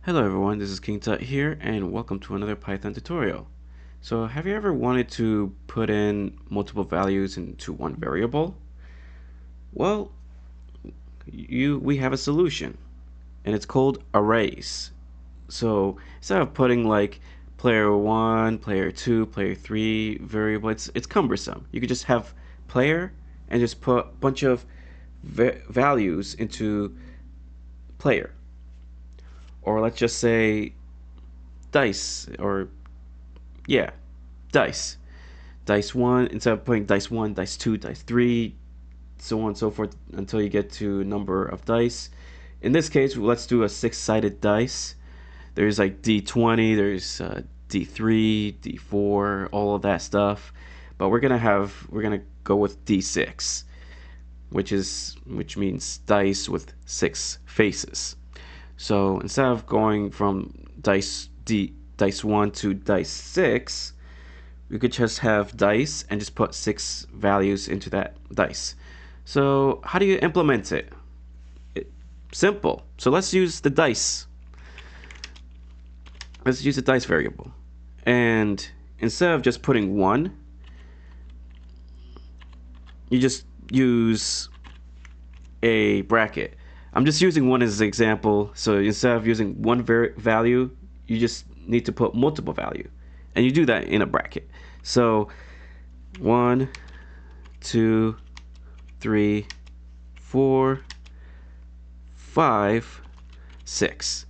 Hello everyone, this is KingTut here and welcome to another Python tutorial. So have you ever wanted to put in multiple values into one variable? Well, we have a solution and it's called arrays. So instead of putting like player 1, player 2, player 3 variable, it's cumbersome. You could just have player and just put a bunch of values into player. Or let's just say dice, or yeah, dice. Dice 1, instead of putting dice 1, dice 2, dice 3, so on and so forth until you get to number of dice. In this case, let's do a 6-sided dice. There's like D20, there's D3, D4, all of that stuff. But we're gonna go with D6, which means dice with 6 faces. So instead of going from dice 1 to dice 6, we could just have dice and just put 6 values into that dice. So how do you implement it? Simple. So let's use the dice. Let's use the dice variable. And instead of just putting 1, you just use a bracket. I'm just using 1 as an example. So instead of using one value, you just need to put multiple value. And you do that in a bracket. So 1, 2, 3, 4, 5, 6.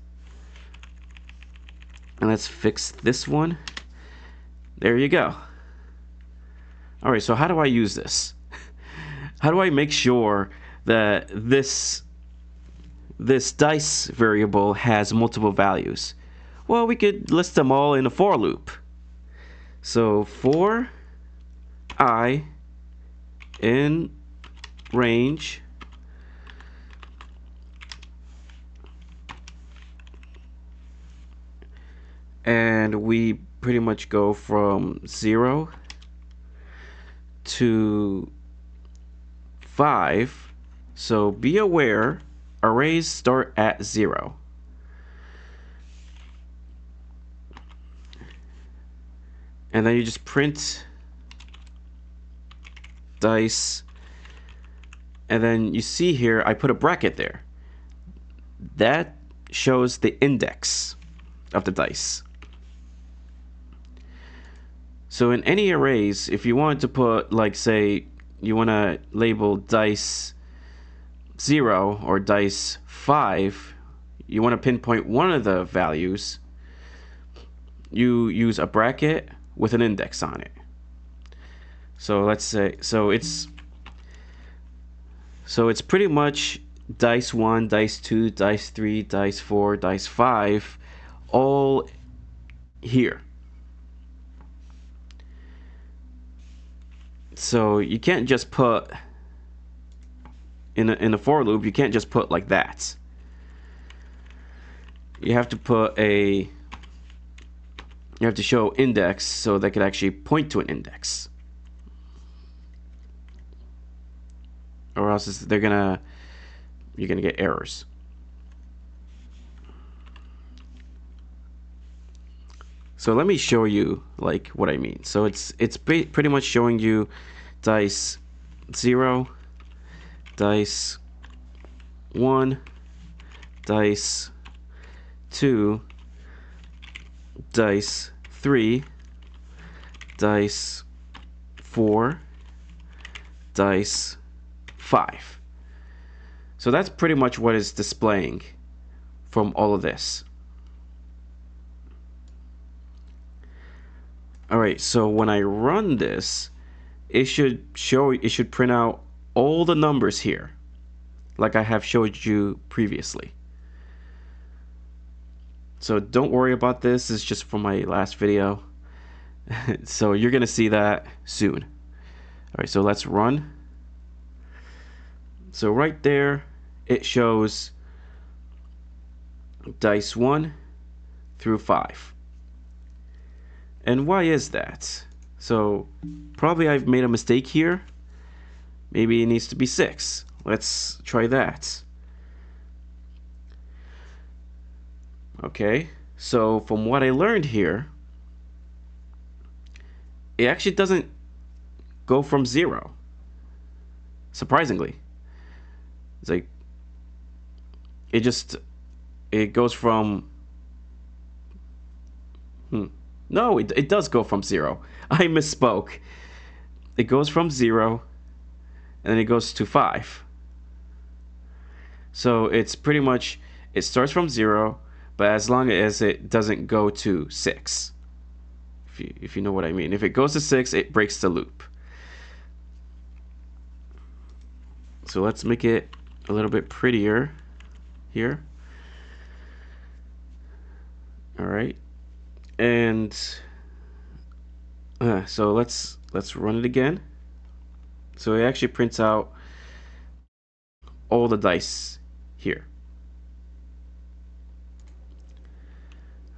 And let's fix this one. There you go. All right, so how do I use this? How do I make sure that this dice variable has multiple values? Well, we could list them all in a for loop. So for I in range and we pretty much go from 0 to 5. So be aware, arrays start at 0. And then you just print dice, and then you see here I put a bracket there. That shows the index of the dice. So in any arrays, if you wanted to put, like, say you want to label dice 0 or dice 5, you want to pinpoint one of the values, you use a bracket with an index on it. So let's say, so it's pretty much dice 1, dice 2, dice 3, dice 4, dice 5, all here. So you can't just put in a for loop, you can't just put like that. You have to put you have to show index so that could actually point to an index, or else you're gonna get errors. So let me show you like what I mean. So it's pretty much showing you dice 0, dice 1, dice 2, dice 3, dice 4, dice 5. So that's pretty much what it's displaying from all of this. Alright, so when I run this, it should print out all the numbers here, like I have showed you previously. So don't worry about this, it's just from my last video. So you're gonna see that soon. Alright, so let's run. So right there, it shows dice 1 through 5. And why is that? So probably I've made a mistake here. Maybe it needs to be 6. Let's try that. Okay, so from what I learned here, it actually doesn't go from 0. Surprisingly, it's like it just it goes from no, it does go from 0. I misspoke. It goes from 0 and then it goes to 5. So it's pretty much it starts from 0, but as long as it doesn't go to 6. If you know what I mean. If it goes to 6, it breaks the loop. So let's make it a little bit prettier here. All right, and so let's run it again. So it actually prints out all the dice here.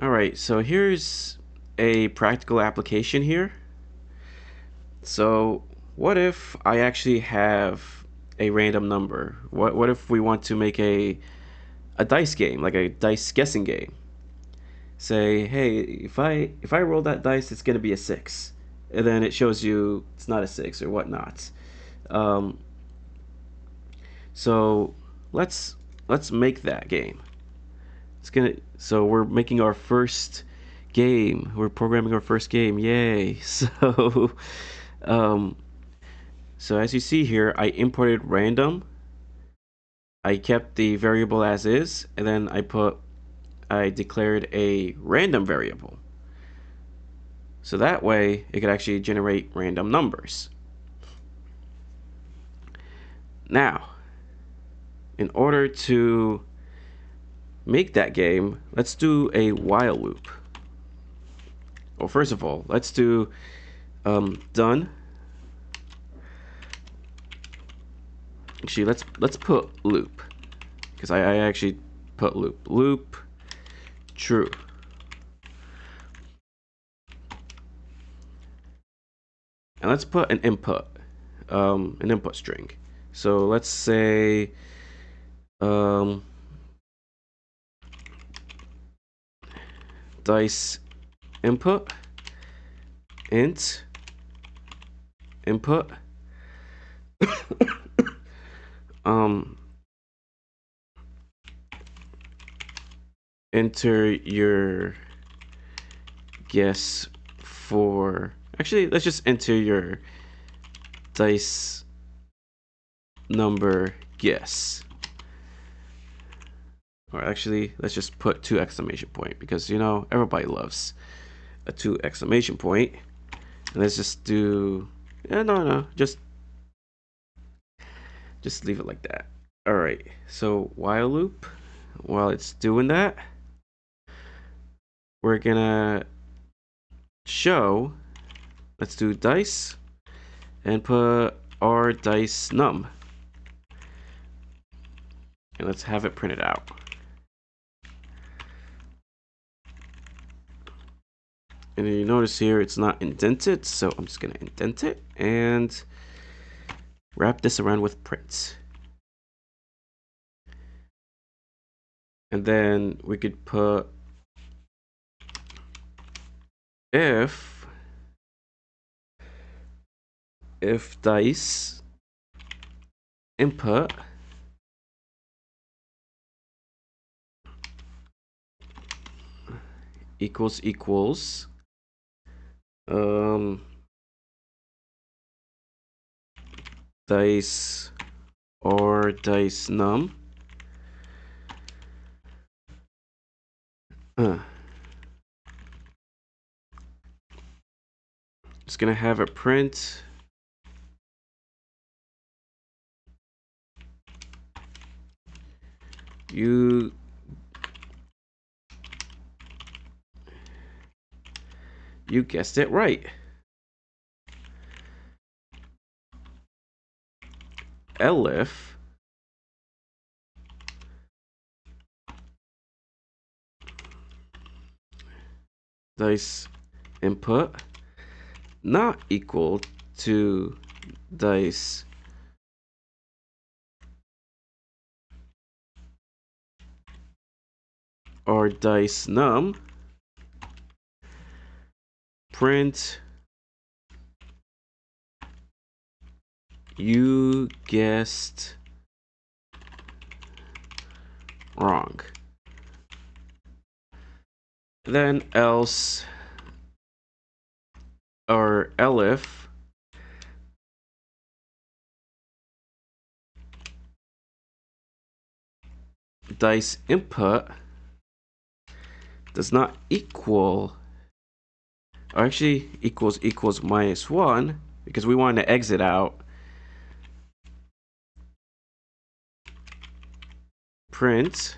All right, so here's a practical application here. So what if I actually have a random number? What if we want to make a dice game, like a dice guessing game? Say, hey, if I roll that dice, it's gonna be a 6, and then it shows you it's not a 6 or whatnot. Um, so let's make that game. So we're making our first game. We're programming our first game. Yay! Um, so as you see here, I imported random. I kept the variable as is, and then I declared a random variable. So that way it could actually generate random numbers. Now, in order to make that game, let's do a while loop. Well, first of all, let's do done. Actually, let's put loop, because I actually put loop true. And let's put an input string. So let's say dice input int input enter your guess for, actually let's just enter your dice number guess. Or actually, let's just put 2 exclamation point, because you know everybody loves a 2 exclamation point. And let's just do no, just leave it like that. All right, so while loop, while it's doing that, we're gonna show, let's do dice and put our dice num, and let's have it printed out. And you notice here it's not indented, so I'm just gonna indent it and wrap this around with print. And then we could put if dice input equals dice or dice num, just gonna have it print you guessed it right. Elif dice input not equal to dice our dice num, print you guessed wrong. Then else or elif dice input does not equal, or actually equals -1, because we want to exit out. Print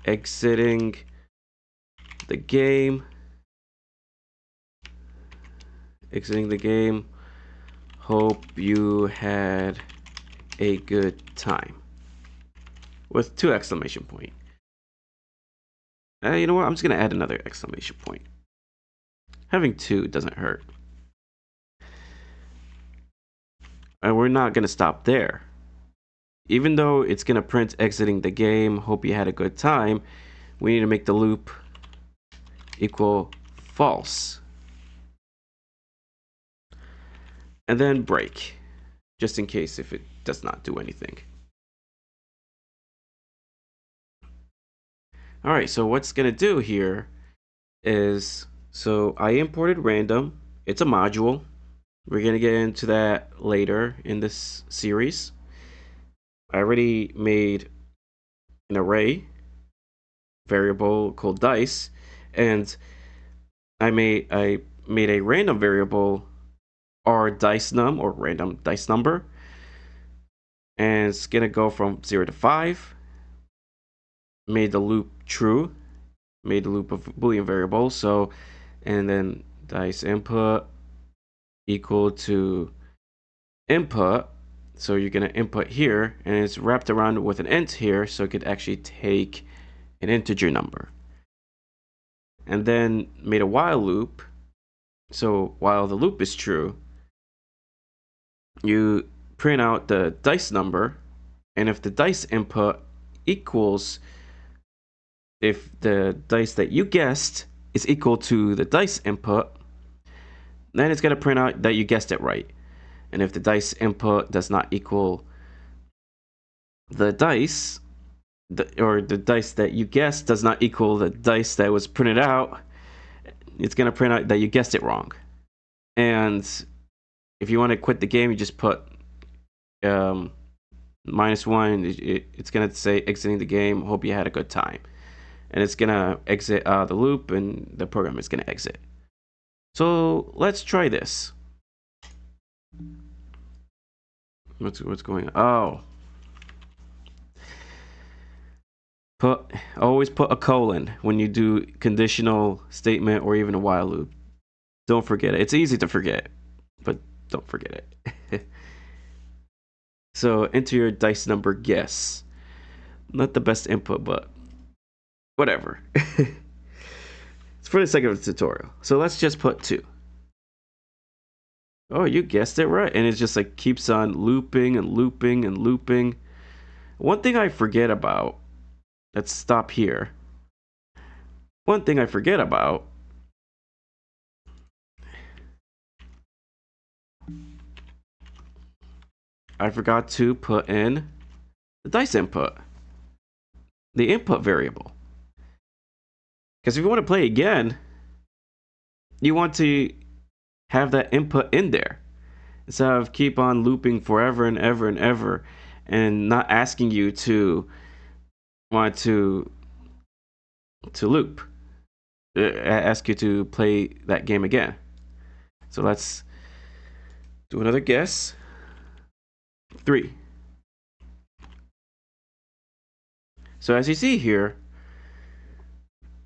exiting the game. Hope you had a good time. With 2 exclamation point. You know what? I'm just going to add another exclamation point. Having 2 doesn't hurt. And we're not going to stop there. Even though it's going to print exiting the game, hope you had a good time, we need to make the loop equal false. And then break, just in case if it does not do anything. All right, so what's going to do here is, so I imported random. It's a module. We're going to get into that later in this series. I already made an array variable called dice, and I made a random variable r dice num, or random dice number, and it's going to go from 0 to 5. Made the loop true, made the loop of Boolean variable. So, and then dice input equal to input. So you're going to input here, and it's wrapped around with an int here, so it could actually take an integer number. And then made a while loop. So while the loop is true, you print out the dice number, and if the dice input equals, if the dice that you guessed is equal to the dice input, then it's going to print out that you guessed it right. And if the dice input does not equal the dice, or the dice that you guessed does not equal the dice that was printed out, it's going to print out that you guessed it wrong. And if you want to quit the game, you just put -1. It's going to say exiting the game, hope you had a good time. And it's going to exit the loop, and the program is going to exit. So let's try this. What's going on? Oh, always put a colon when you do conditional statement or even a while loop. Don't forget it. It's easy to forget, but don't forget it. So enter your dice number guess. Not the best input, but whatever. It's for the sake of the tutorial. So let's just put 2. Oh, you guessed it right. And it just like keeps on looping and looping and looping. One thing I forget about, let's stop here. One thing I forget about, I forgot to put in the dice input, the input variable. Because if you want to play again, you want to have that input in there instead of keep on looping forever and ever and ever, and not asking you to want to loop, ask you to play that game again. So let's do another guess. 3. So as you see here,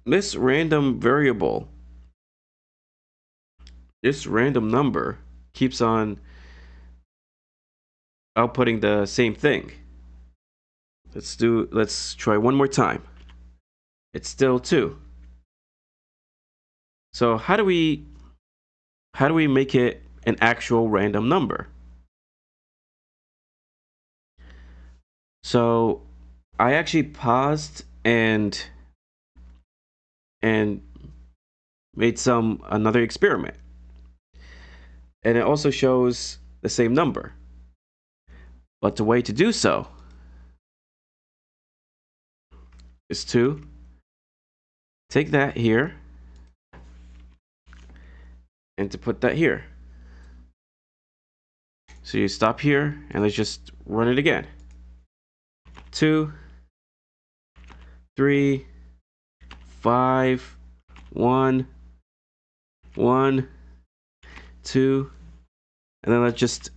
this random variable, this random number keeps on outputting the same thing. Let's try one more time. It's still 2. So how do we make it an actual random number? So I actually paused and made another experiment, and it also shows the same number. But the way to do so is to take that here and to put that here. So you stop here and let's just run it again. 2, 3, 5, 1, 1, 2, and then let's just,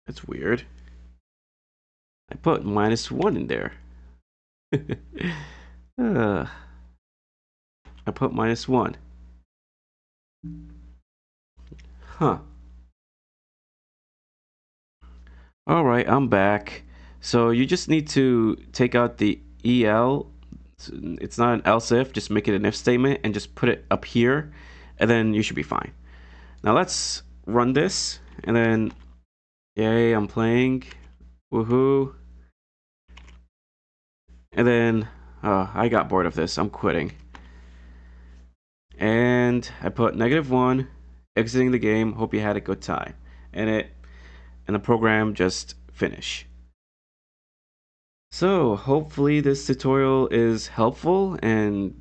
that's weird. I put -1 in there. I put -1. Huh. Alright, I'm back. So you just need to take out the EL. It's not an else if, just make it an if statement and just put it up here, and then you should be fine. Now let's run this, and then, yay, I'm playing. Woohoo. And then, I got bored of this. I'm quitting. And I put -1, exiting the game. Hope you had a good time. And the program just finished. So hopefully this tutorial is helpful and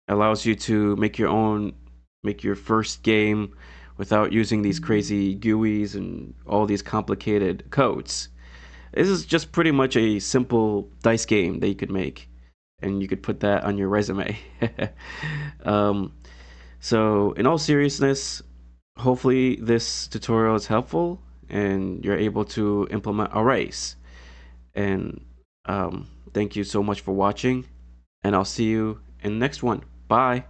allows you to make your first game without using these crazy GUIs and all these complicated codes. This is just pretty much a simple dice game that you could make, and you could put that on your resume. So in all seriousness, hopefully this tutorial is helpful and you're able to implement arrays. And thank you so much for watching, and I'll see you in the next one. Bye.